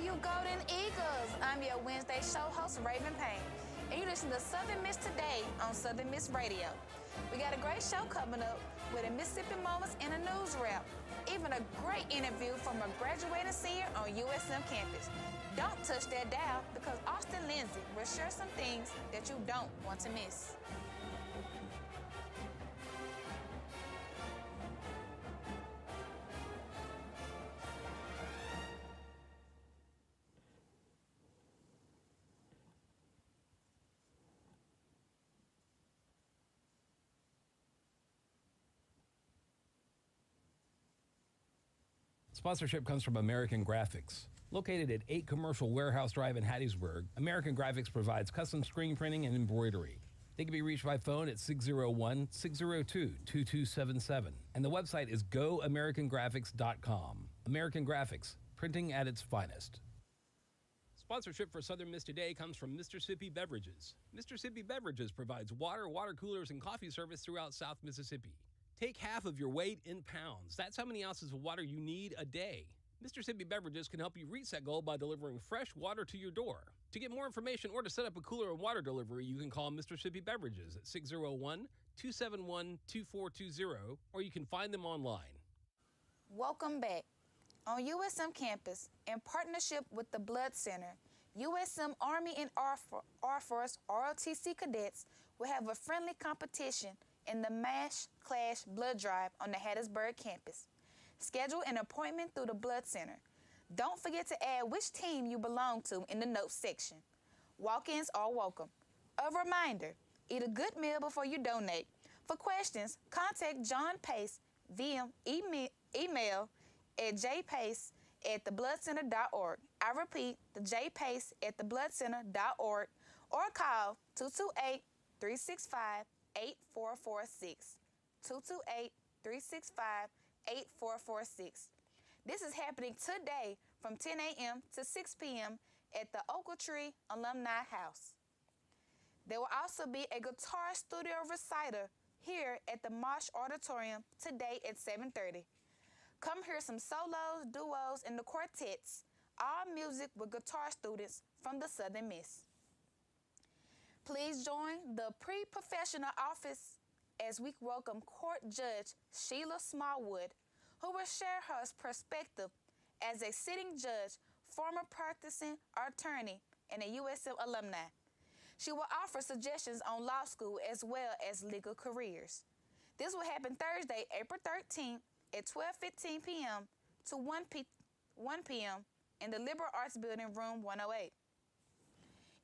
you Golden Eagles? I'm your Wednesday show host, Raven Payne, and you listen to Southern Miss Today on Southern Miss Radio. We got a great show coming up with a Mississippi Moments and a news wrap, even a great interview from a graduating senior on USM campus. Don't touch that dial because Austin Lindsay will share some things that you don't want to miss. Sponsorship comes from American Graphics. Located at 8 Commercial Warehouse Drive in Hattiesburg, American Graphics provides custom screen printing and embroidery. They can be reached by phone at 601-602-2277. And the website is goamericangraphics.com. American Graphics, printing at its finest. Sponsorship for Southern Miss Today comes from Mississippi Beverages. Mississippi Beverages provides water, water coolers, and coffee service throughout South Mississippi. Take half of your weight in pounds. That's how many ounces of water you need a day. Mississippi Beverages can help you reach that goal by delivering fresh water to your door. To get more information or to set up a cooler and water delivery, you can call Mississippi Beverages at 601-271-2420, or you can find them online. Welcome back. On USM campus, in partnership with the Blood Center, USM Army and Air Force ROTC cadets will have a friendly competition in the MASH Clash Blood Drive on the Hattiesburg campus. Schedule an appointment through the Blood Center. Don't forget to add which team you belong to in the notes section. Walk-ins are welcome. A reminder, eat a good meal before you donate. For questions, contact John Pace via email at jpace@thebloodcenter.org. I repeat, the jpace@thebloodcenter.org, or call 228-365-8446. 228-365-8446. This is happening today from 10 a.m. to 6 p.m. at the Ochiltree Alumni House. There will also be a guitar studio recital here at the Marsh Auditorium today at 7:30. Come hear some solos, duos, and the quartets, all music with guitar students from the Southern Miss. Please join the pre-professional office as we welcome Court Judge Sheila Smallwood, who will share her perspective as a sitting judge, former practicing attorney, and a USM alumni. She will offer suggestions on law school as well as legal careers. This will happen Thursday, April 13th at 12:15 p.m. to 1 p.m. in the Liberal Arts Building, room 108.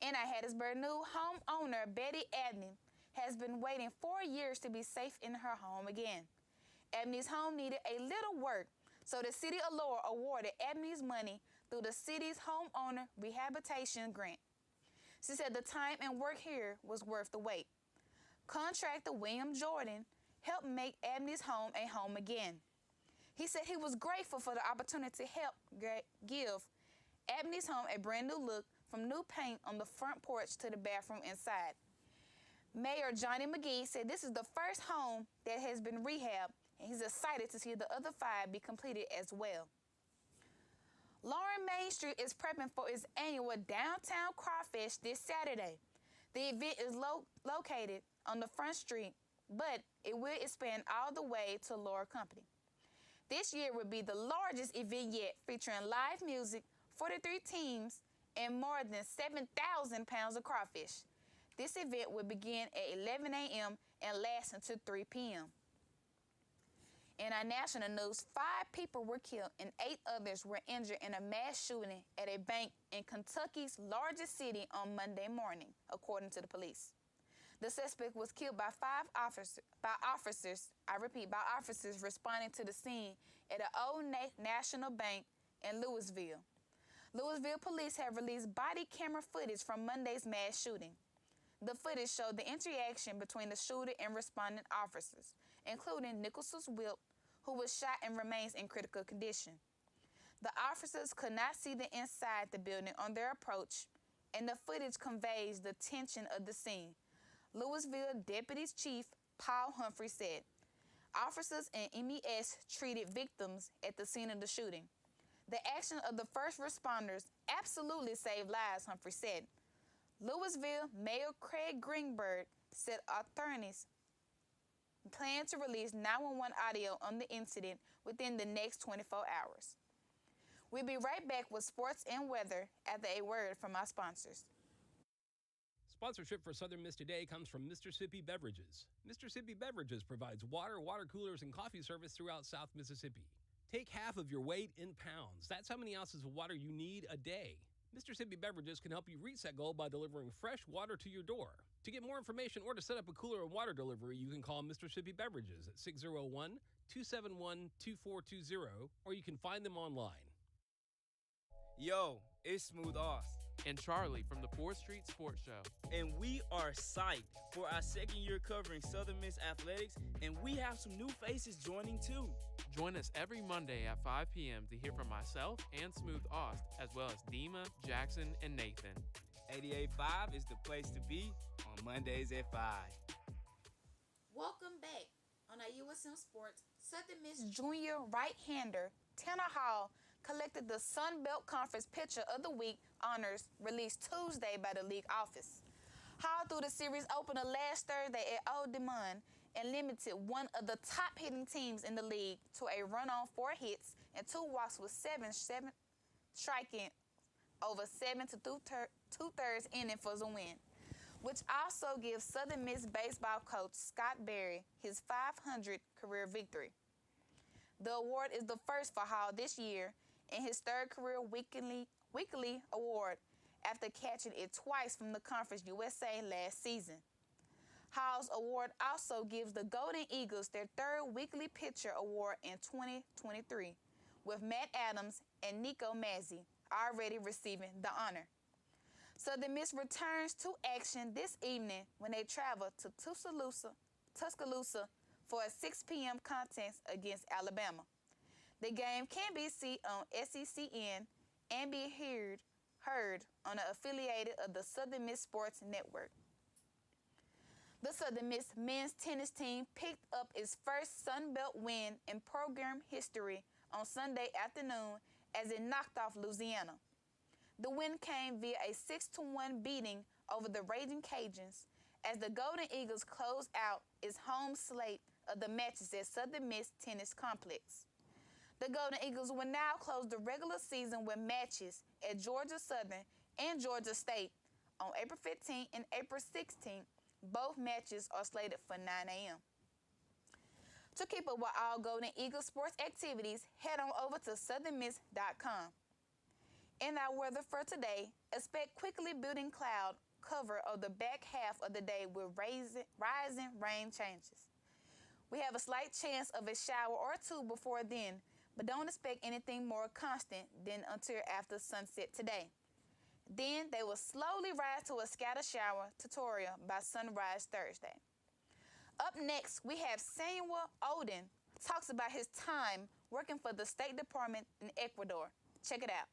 In our Hattiesburg news, homeowner Betty Abney has been waiting 4 years to be safe in her home again. Abney's home needed a little work, so the City of Laurel awarded Abney's money through the city's homeowner rehabilitation grant. She said the time and work here was worth the wait. Contractor William Jordan helped make Abney's home a home again. He said he was grateful for the opportunity to help give Abney's home a brand new look, from new paint on the front porch to the bathroom inside. Mayor Johnny McGee said this is the first home that has been rehabbed, and he's excited to see the other 5 be completed as well. Lauren Main Street is prepping for its annual Downtown Crawfish this Saturday. The event is located on the front street, but it will expand all the way to Laurel Company. This year will be the largest event yet, featuring live music, 43 teams, and more than 7,000 pounds of crawfish. This event will begin at 11 a.m. and last until 3 p.m. In our national news, 5 people were killed and 8 others were injured in a mass shooting at a bank in Kentucky's largest city on Monday morning, according to the police. The suspect was killed by officers responding to the scene at an Old National Bank in Louisville. Louisville police have released body camera footage from Monday's mass shooting. The footage showed the interaction between the shooter and responding officers, including Nicholas Wilt, who was shot and remains in critical condition. The officers could not see the inside the building on their approach, and the footage conveys the tension of the scene. Louisville Deputy Chief Paul Humphrey said, "Officers and MES treated victims at the scene of the shooting. The action of the first responders absolutely saved lives, Humphrey said. Louisville Mayor Craig Greenberg said authorities plan to release 911 audio on the incident within the next 24 hours. We'll be right back with sports and weather after a word from our sponsors. Sponsorship for Southern Miss Today comes from Mississippi Beverages. Mississippi Beverages provides water, water coolers, and coffee service throughout South Mississippi. Take half of your weight in pounds. That's how many ounces of water you need a day. Mississippi Beverages can help you reach that goal by delivering fresh water to your door. To get more information or to set up a cooler and water delivery, you can call Mississippi Beverages at 601-271-2420, or you can find them online. Yo, it's Smooth Oz. And Charlie from the 4th Street Sports Show. And we are psyched for our second year covering Southern Miss athletics, and we have some new faces joining too. Join us every Monday at 5 p.m. to hear from myself and Smooth Oz, as well as Dima, Jackson, and Nathan. 88.5 is the place to be on Mondays at 5. Welcome back. On our USM Sports, Southern Miss junior right-hander Tanner Hall collected the Sun Belt Conference Pitcher of the Week honors released Tuesday by the league office. Hall threw the series opener last Thursday at Old Demond and limited one of the top hitting teams in the league to a run on 4 hits and 2 walks with seven striking over 7 to 2/3 inning for the win, which also gives Southern Miss baseball coach Scott Berry his 500th career victory. The award is the first for Hall this year and his 3rd career weekly award after catching it twice from the Conference USA last season. Hall's award also gives the Golden Eagles their 3rd weekly pitcher award in 2023, with Matt Adams and Nico Mazzi already receiving the honor. Southern Miss returns to action this evening when they travel to Tuscaloosa for a 6 p.m. contest against Alabama. The game can be seen on SECN and be heard on an affiliated of the Southern Miss Sports Network. The Southern Miss men's tennis team picked up its first Sun Belt win in program history on Sunday afternoon as it knocked off Louisiana. The win came via a 6-1 beating over the Raging Cajuns as the Golden Eagles closed out its home slate of the matches at Southern Miss Tennis Complex. The Golden Eagles will now close the regular season with matches at Georgia Southern and Georgia State on April 15th and April 16th. Both matches are slated for 9 a.m. To keep up with all Golden Eagles sports activities, head on over to southernmiss.com. In our weather for today, expect quickly building cloud cover of the back half of the day with rising rain chances. We have a slight chance of a shower or 2 before then, but don't expect anything more constant than until after sunset today. Then they will slowly rise to a scattered shower tutorial by sunrise Thursday. Up next, we have Samuel Oden talks about his time working for the State Department in Ecuador. Check it out.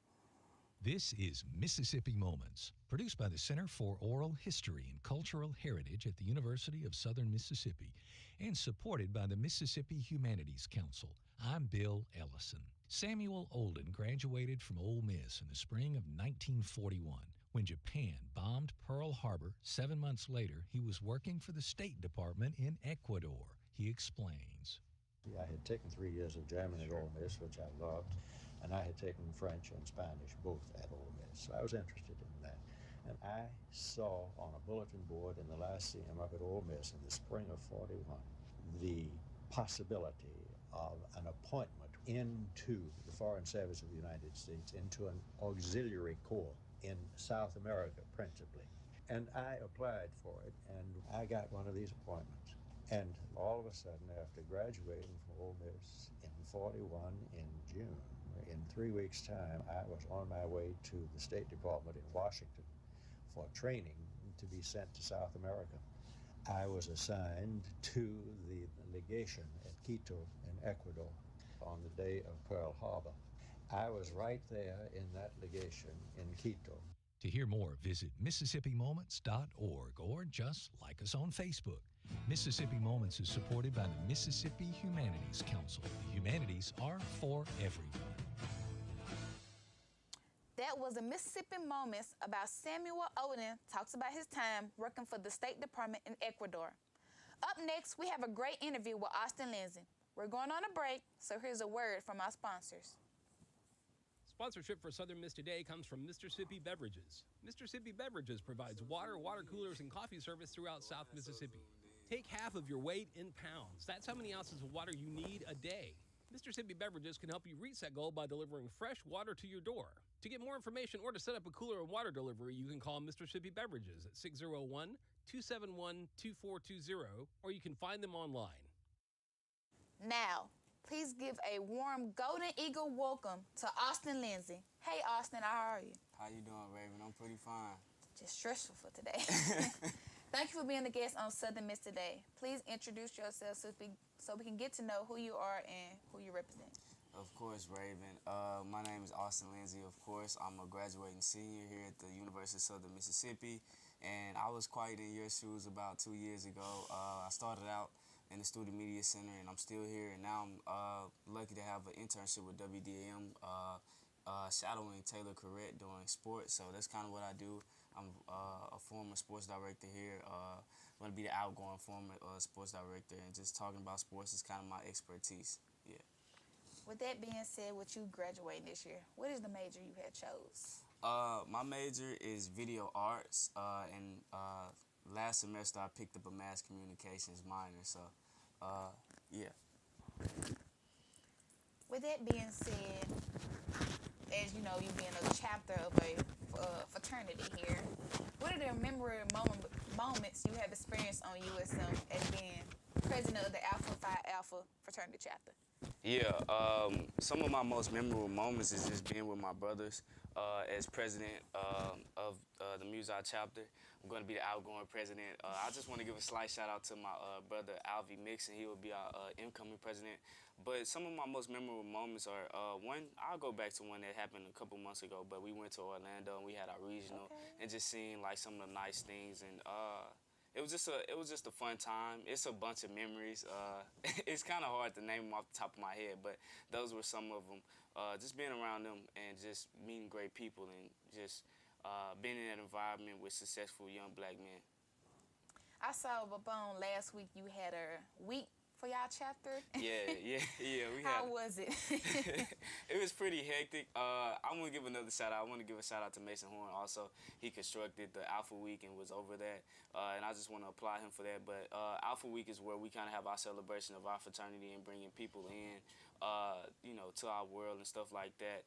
This is Mississippi Moments, produced by the Center for Oral History and Cultural Heritage at the University of Southern Mississippi and supported by the Mississippi Humanities Council. I'm Bill Ellison. Samuel Olden graduated from Ole Miss in the spring of 1941. When Japan bombed Pearl Harbor 7 months later, he was working for the State Department in Ecuador. He explains. I had taken 3 years of German at Ole Miss, which I loved, and I had taken French and Spanish both at Ole Miss. So I was interested in that. And I saw on a bulletin board in the Lyceum up at Ole Miss in the spring of 41 the possibility of an appointment into the Foreign Service of the United States, into an auxiliary corps in South America principally. And I applied for it, and I got one of these appointments. And all of a sudden, after graduating from Ole Miss in 41 in June, in 3 weeks' time, I was on my way to the State Department in Washington for training to be sent to South America. I was assigned to the legation at Quito in Ecuador on the day of Pearl Harbor. I was right there in that legation in Quito. To hear more, visit MississippiMoments.org or just like us on Facebook. Mississippi Moments is supported by the Mississippi Humanities Council. The humanities are for everyone. That was the Mississippi Moments about Samuel Odin talks about his time working for the State Department in Ecuador. Up next, we have a great interview with Austin Lindsay. We're going on a break, so here's a word from our sponsors. Sponsorship for Southern Miss Today comes from Mississippi Beverages. Mississippi Beverages provides water, water coolers, and coffee service throughout South Mississippi. Take half of your weight in pounds. That's how many ounces of water you need a day. Mississippi Beverages can help you reach that goal by delivering fresh water to your door. To get more information or to set up a cooler and water delivery, you can call Mississippi Beverages at 601-271-2420, or you can find them online. Now, please give a warm Golden Eagle welcome to Austin Lindsay. Hey, Austin, how are you? How you doing, Raven? I'm pretty fine. Just stressful for today. Thank you for being the guest on Southern Miss Today. Please introduce yourself so we can get to know who you are and who you represent. Of course, Raven. My name is Austin Lindsay, of course. I'm a graduating senior here at the University of Southern Mississippi, and I was quite in your shoes about 2 years ago. I started out in the Student Media Center, and I'm still here, and now I'm lucky to have an internship with WDAM, shadowing Taylor Corrett doing sports, so that's kind of what I do. I'm a former sports director here. I'm going to be the outgoing former sports director, and just talking about sports is kind of my expertise. Yeah. With that being said, with you graduating this year, what is the major you had chose? My major is video arts, and last semester I picked up a mass communications minor, so yeah. With that being said, as you know, you being a chapter of a fraternity here, what are the memorable moments you have experienced on USM as being president of the Alpha Phi Alpha fraternity chapter? Yeah, some of my most memorable moments is just being with my brothers as president of the Musi chapter. I'm going to be the outgoing president. I just want to give a slight shout out to my brother Alvy Mixon. He will be our incoming president. But some of my most memorable moments are one. I'll go back to one that happened a couple months ago. But we went to Orlando and we had our regional, and just seeing like some of the nice things, and it was just a fun time. It's a bunch of memories. It's kind of hard to name them off the top of my head, but those were some of them. Just being around them and just meeting great people and just being in that environment with successful young black men. I saw on last week you had a week for y'all chapter. Yeah. We How was it? It was pretty hectic. I want to give another shout out. I want to give a shout out to Mason Horn also. He constructed the Alpha Week and was over that. And I just want to applaud him for that. But Alpha Week is where we kind of have our celebration of our fraternity and bringing people in, to our world and stuff like that.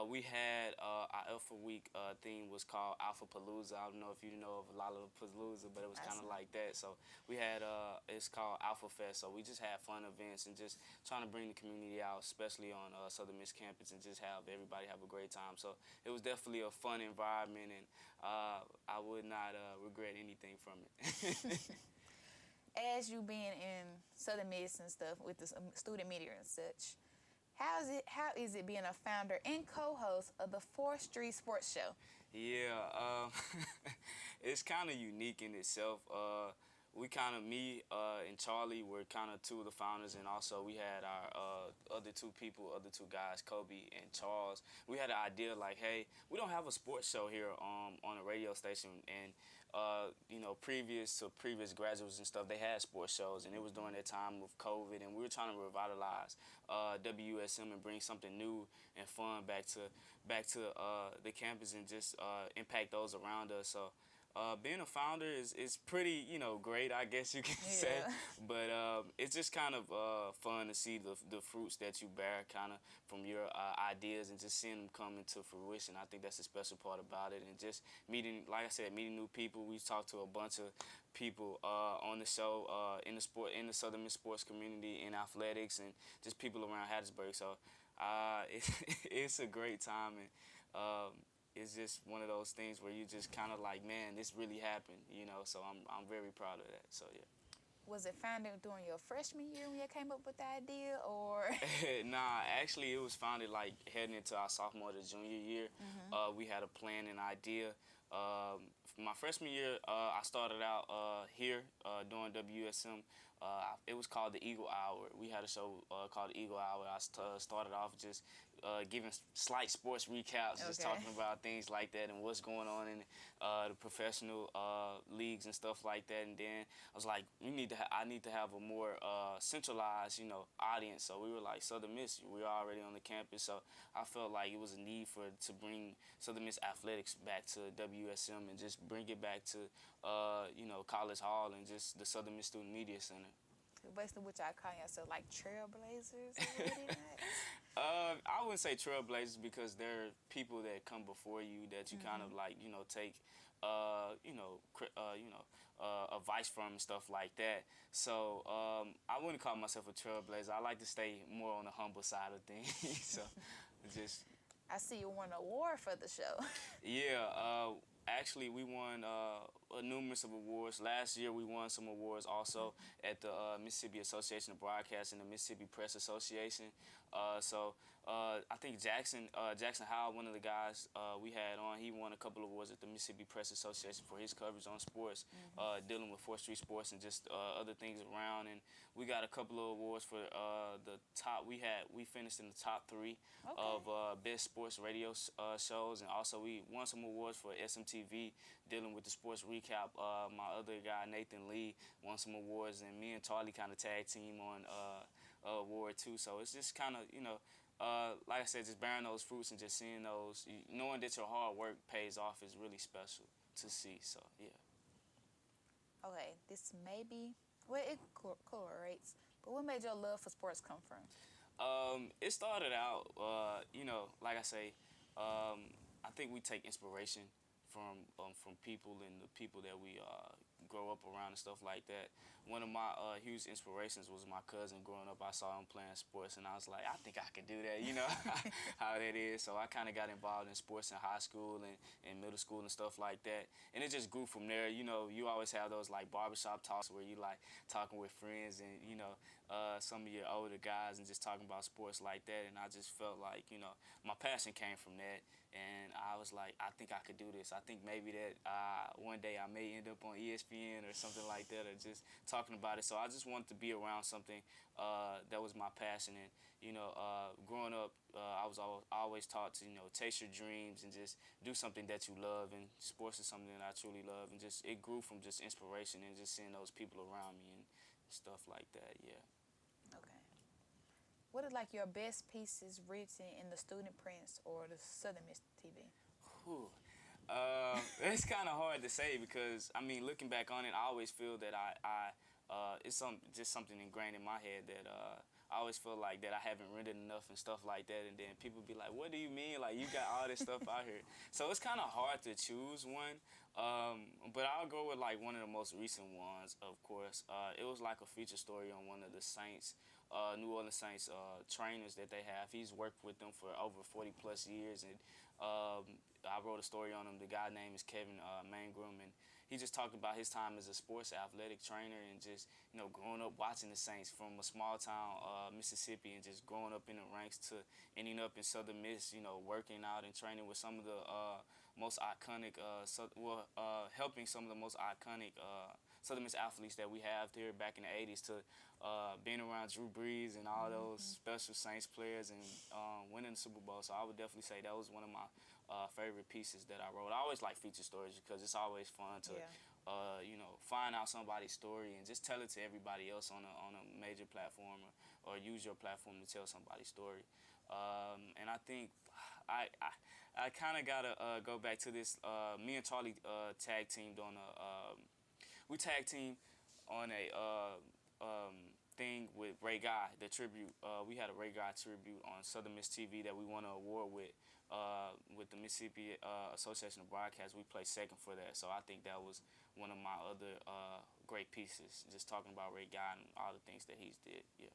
We had our Alpha Week theme was called Alpha Palooza. I don't know if you know of Lollapalooza, but it was kind of like that. So we had, it's called Alpha Fest. So we just had fun events and just trying to bring the community out, especially on Southern Miss campus, and just have everybody have a great time. So it was definitely a fun environment, and I would not regret anything from it. As you being in Southern Miss and stuff with the student media and such, how is it being a founder and co-host of the 4th Street Sports Show? Yeah, it's kind of unique in itself. Me and Charlie were kind of two of the founders, and also we had our other two guys, Kobe and Charles. We had an idea like, hey, we don't have a sports show here on a radio station, and previous to previous graduates and stuff, they had sports shows, and it was during that time of COVID, and we were trying to revitalize WSM and bring something new and fun back to the campus and just impact those around us. So being a founder is pretty, great, I guess you can say. But it's just kind of fun to see the fruits that you bear kind of from your ideas and just seeing them come into fruition. I think that's the special part about it. And just meeting, like I said, meeting new people. We talked to a bunch of people on the show in the Southern Miss sports community, in athletics, and just people around Hattiesburg. So it's a great time, and it's just one of those things where you just kind of like, man, this really happened, so I'm very proud of that, so yeah. Was it founded during your freshman year when you came up with the idea, or? Nah, actually it was founded like heading into our sophomore to junior year. We had a plan and idea. My freshman year, I started out here doing WSM. It was called the Eagle Hour. We had a show called the Eagle Hour. I started off just giving slight sports recaps, just talking about things like that and what's going on in the professional leagues and stuff like that. And then I was like, I need to have a more centralized, audience. So we were like, Southern Miss, we're already on the campus, so I felt like it was a need to bring Southern Miss athletics back to WSM and just bring it back to, College Hall and just the Southern Miss Student Media Center. Basically, what y'all call yourself, like trailblazers? Or what it is? I wouldn't say trailblazers because there are people that come before you that you kind of like, take, advice from and stuff like that. So I wouldn't call myself a trailblazer. I like to stay more on the humble side of things. So just. I see you won an award for the show. Yeah. Actually, we won numerous of awards. Last year, we won some awards also at the Mississippi Association of Broadcasting and the Mississippi Press Association. I think Jackson Howell, one of the guys we had on, he won a couple of awards at the Mississippi Press Association for his coverage on sports, dealing with 4th Street sports and just other things around. And we got a couple of awards for the top. We finished in the top 3 of best sports radio shows, and also we won some awards for SMTV dealing with the sports recap. My other guy, Nathan Lee, won some awards, and me and Charlie kind of tag team on award too. So it's just kind of, like I said, just bearing those fruits and just seeing those, knowing that your hard work pays off is really special to see. So, yeah. Okay, this may be, well, it correlates, but what made your love for sports come from? It started out, like I say, I think we take inspiration from people and the people that we grow up around and stuff like that. One of my huge inspirations was my cousin. Growing up, I saw him playing sports, and I was like, I think I could do that, how that is. So I kind of got involved in sports in high school and middle school and stuff like that. And it just grew from there. You always have those like barbershop talks where you like talking with friends and, some of your older guys and just talking about sports like that. And I just felt like, my passion came from that. And I was like, I think I could do this. I think maybe that one day I may end up on ESPN or something like that, or just talking about it. So I just wanted to be around something that was my passion. And, growing up, I was always taught to, chase your dreams and just do something that you love. And sports is something that I truly love. And just it grew from just inspiration and just seeing those people around me and stuff like that, yeah. Okay. What are like your best pieces written in the Student Press or the Southern Miss TV? It's kind of hard to say because, looking back on it, I always feel that it's just something ingrained in my head that I always feel like that I haven't written enough and stuff like that. And then people be like, what do you mean? Like, you got all this stuff out here. So it's kind of hard to choose one. But I'll go with like one of the most recent ones, of course. It was like a feature story on one of the Saints, New Orleans Saints trainers that they have. He's worked with them for over 40 plus years, and I wrote a story on him. The guy name is Kevin Mangrum, and he just talked about his time as a sports athletic trainer and just, growing up watching the Saints from a small town, Mississippi, and just growing up in the ranks to ending up in Southern Miss, working out and training with some of the most iconic, helping some of the most iconic Southern Miss athletes that we have here back in the 80s to being around Drew Brees and all those special Saints players and winning the Super Bowl. So I would definitely say that was one of my favorite pieces that I wrote. I always like feature stories because it's always fun to, find out somebody's story and just tell it to everybody else on a major platform or use your platform to tell somebody's story. And I think I kind of got to go back to this. Me and Charlie tag teamed on we tag teamed on a thing with Ray Guy, the tribute. We had a Ray Guy tribute on Southern Miss TV that we won an award with the Mississippi Association of Broadcast. We placed second for that. So I think that was one of my other great pieces, just talking about Ray Guy and all the things that he's did, yeah.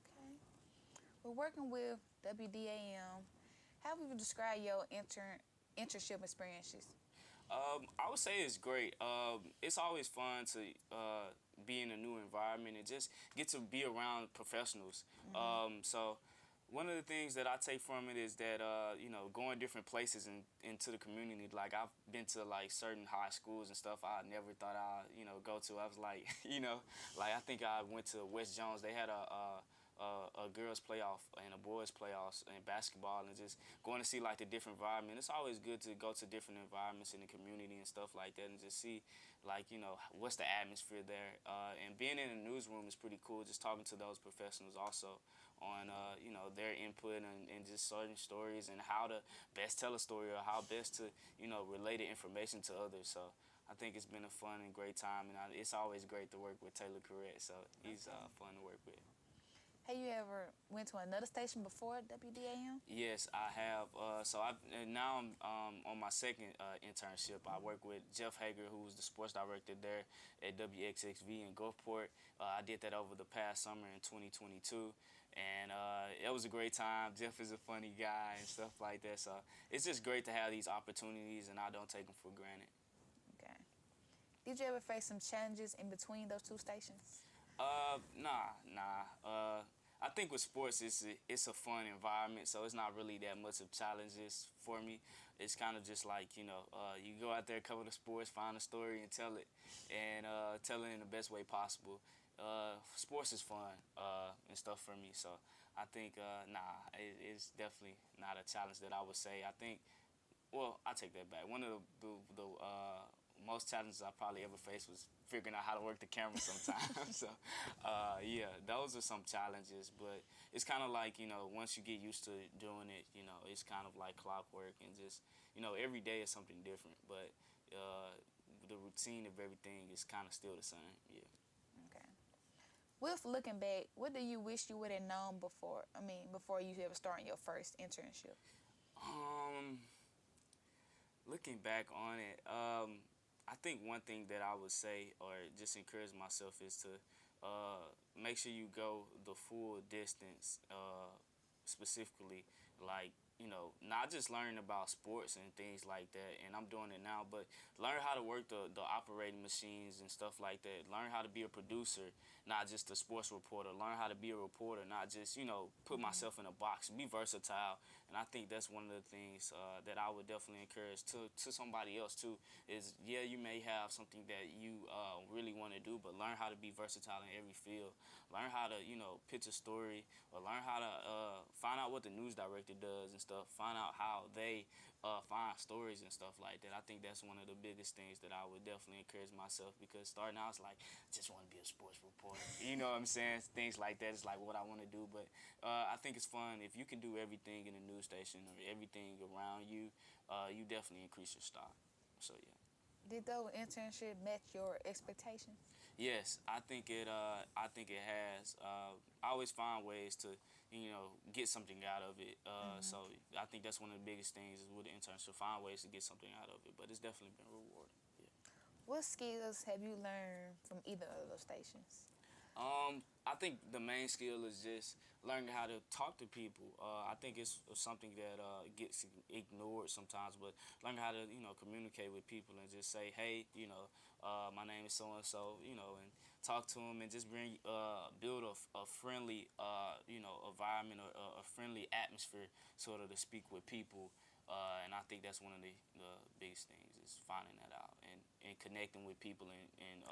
Okay. We're working with WDAM. How would you describe your internship experiences? I would say it's great. It's always fun to be in a new environment and just get to be around professionals. So one of the things that I take from it is that, going different places and into the community. Like, I've been to, like, certain high schools and stuff I never thought I'd, go to. I was like, like, I think I went to West Jones. They had a a girls playoff and a boys playoffs in basketball, and just going to see like the different environment. It's always good to go to different environments in the community and stuff like that, and just see like, you know, what's the atmosphere there. And being in the newsroom is pretty cool, just talking to those professionals also on you know, their input and just certain stories and how to best tell a story or how best to, you know, relay the information to others. So I think it's been a fun and great time, and it's always great to work with Taylor Corrette. So he's fun to work with. Have you ever went to another station before WDAM? Yes, I have. Now I'm on my second internship. I work with Jeff Hager, who's the sports director there at WXXV in Gulfport. I did that over the past summer in 2022, and it was a great time. Jeff is a funny guy and stuff like that. So it's just great to have these opportunities, and I don't take them for granted. Okay. Did you ever face some challenges in between those two stations? Nah. I think with sports, it's a fun environment, so it's not really that much of challenges for me. It's kind of just like, you know, you go out there, cover the sports, find a story, and tell it, and tell it in the best way possible. Sports is fun and stuff for me, so I think, it's definitely not a challenge that I would say. I think, well, I take that back. One of the most challenges I probably ever faced was figuring out how to work the camera sometimes. So, yeah, those are some challenges, but it's kind of like, you know, once you get used to doing it, you know, it's kind of like clockwork, and just, you know, every day is something different, but the routine of everything is kind of still the same, yeah. Okay. With looking back, what do you wish you would have known before you ever started your first internship? Looking back on it, I think one thing that I would say, or just encourage myself, is to make sure you go the full distance, specifically, like, you know, not just learning about sports and things like that, and I'm doing it now, but learn how to work the operating machines and stuff like that. Learn how to be a producer, not just a sports reporter. Learn how to be a reporter, not just, you know, put myself in a box. Be versatile, and I think that's one of the things that I would definitely encourage to somebody else too, is, yeah, you may have something that you really want to do, but learn how to be versatile in every field. Learn how to, you know, pitch a story, or learn how to find out what the news director does and stuff. Find out how they find stories and stuff like that. I think that's one of the biggest things that I would definitely encourage myself, because starting out, it's like, I just want to be a sports reporter. You know what I'm saying? Things like that is like what I want to do. But I think it's fun. If you can do everything in a news station or everything around you, you definitely increase your stock. So, yeah. Did the internship match your expectations? Yes, I think it has. I always find ways to, you know, get something out of it. So I think that's one of the biggest things is with the internship, find ways to get something out of it. But it's definitely been rewarding. Yeah. What skills have you learned from either of those stations? I think the main skill is just learning how to talk to people. I think it's something that gets ignored sometimes, but learning how to, you know, communicate with people and just say, hey, you know, my name is so-and-so, you know, and talk to them and just build a friendly, you know, environment, or a friendly atmosphere, sort of, to speak with people. And I think that's one of the biggest things, is finding that out and connecting with people and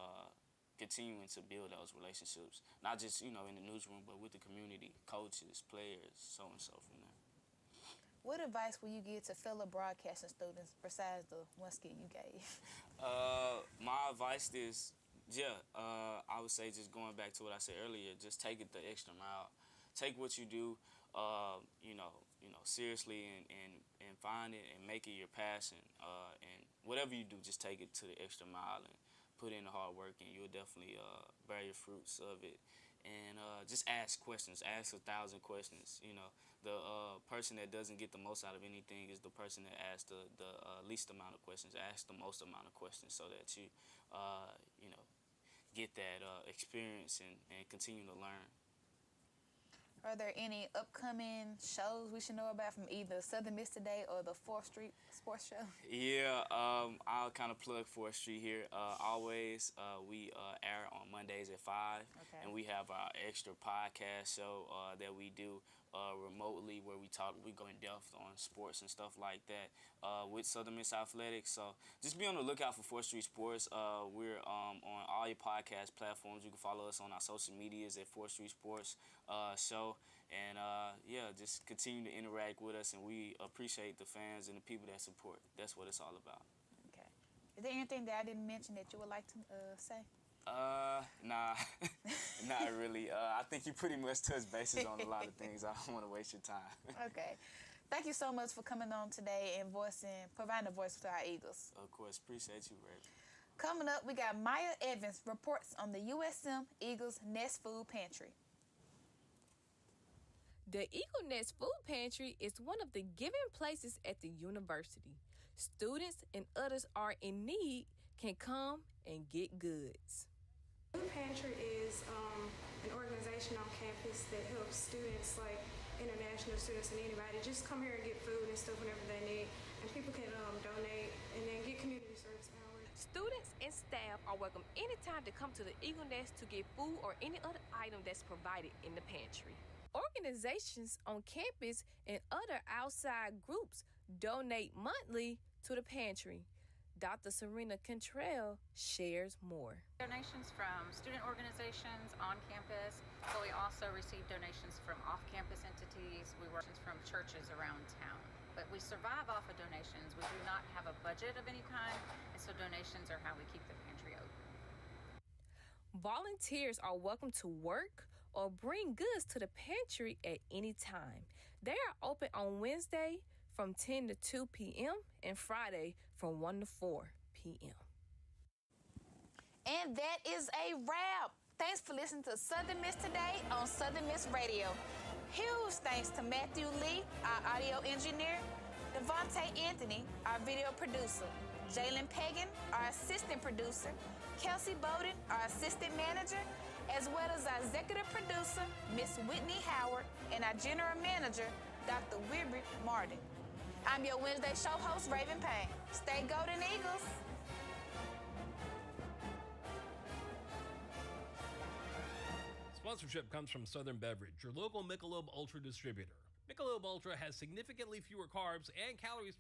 continuing to build those relationships, not just, you know, in the newsroom, but with the community, coaches, players, so and so from there. What advice will you give to fellow broadcasting students besides the one skill you gave? My advice is, I would say, just going back to what I said earlier, just take it the extra mile. Take what you do, you know, seriously, and find it and make it your passion. And whatever you do, just take it to the extra mile and put in the hard work, and you'll definitely bear your fruits of it. And just ask questions. Ask 1,000 questions. You know, the person that doesn't get the most out of anything is the person that asks the least amount of questions. Ask the most amount of questions, so that you, you know, get that experience and continue to learn. Are there any upcoming shows we should know about from either Southern Miss Today or the 4th Street Sports Show? Yeah, I'll kind of plug 4th Street here. Always, we air on Mondays at 5, Okay. and we have our extra podcast show that we do remotely where we go in depth on sports and stuff like that with Southern Miss Athletics. So just be on the lookout for 4th Street Sports. We're on all your podcast platforms. You can follow us on our social medias at 4th Street Sports Show. And yeah, just continue to interact with us, and we appreciate the fans and the people that support. That's what it's all about. Okay. Is there anything that I didn't mention that you would like to say? Nah, not really. I think you pretty much touched bases on a lot of things. I don't want to waste your time. Okay. Thank you so much for coming on today and providing a voice to our Eagles. Of course, appreciate you, Ray. Coming up, we got Maya Evans reports on the USM Eagles Nest Food Pantry. The Eagle Nest Food Pantry is one of the giving places at the university. Students and others are in need can come and get goods. Food Pantry is an organization on campus that helps students like international students and anybody just come here and get food and stuff whenever they need. And people can donate and then get community service hours. Students and staff are welcome anytime to come to the Eagle Nest to get food or any other item that's provided in the pantry. Organizations on campus and other outside groups donate monthly to the pantry. Dr. Serena Cantrell shares more. Donations from student organizations on campus, but we also receive donations from off-campus entities. We work from churches around town. But we survive off of donations. We do not have a budget of any kind, and so donations are how we keep the pantry open. Volunteers are welcome to work or bring goods to the pantry at any time. They are open on Wednesday from 10 to 2 p.m. and Friday from 1 to 4 p.m. And that is a wrap. Thanks for listening to Southern Miss Today on Southern Miss Radio. Huge thanks to Matthew Lee, our audio engineer, Devontae Anthony, our video producer, Jalen Pagan, our assistant producer, Kelsey Bowden, our assistant manager, as well as our executive producer, Miss Whitney Howard, and our general manager, Dr. Wilbert Martin. I'm your Wednesday show host, Raven Payne. Stay Golden Eagles. Sponsorship comes from Southern Beverage, your local Michelob Ultra distributor. Michelob Ultra has significantly fewer carbs and calories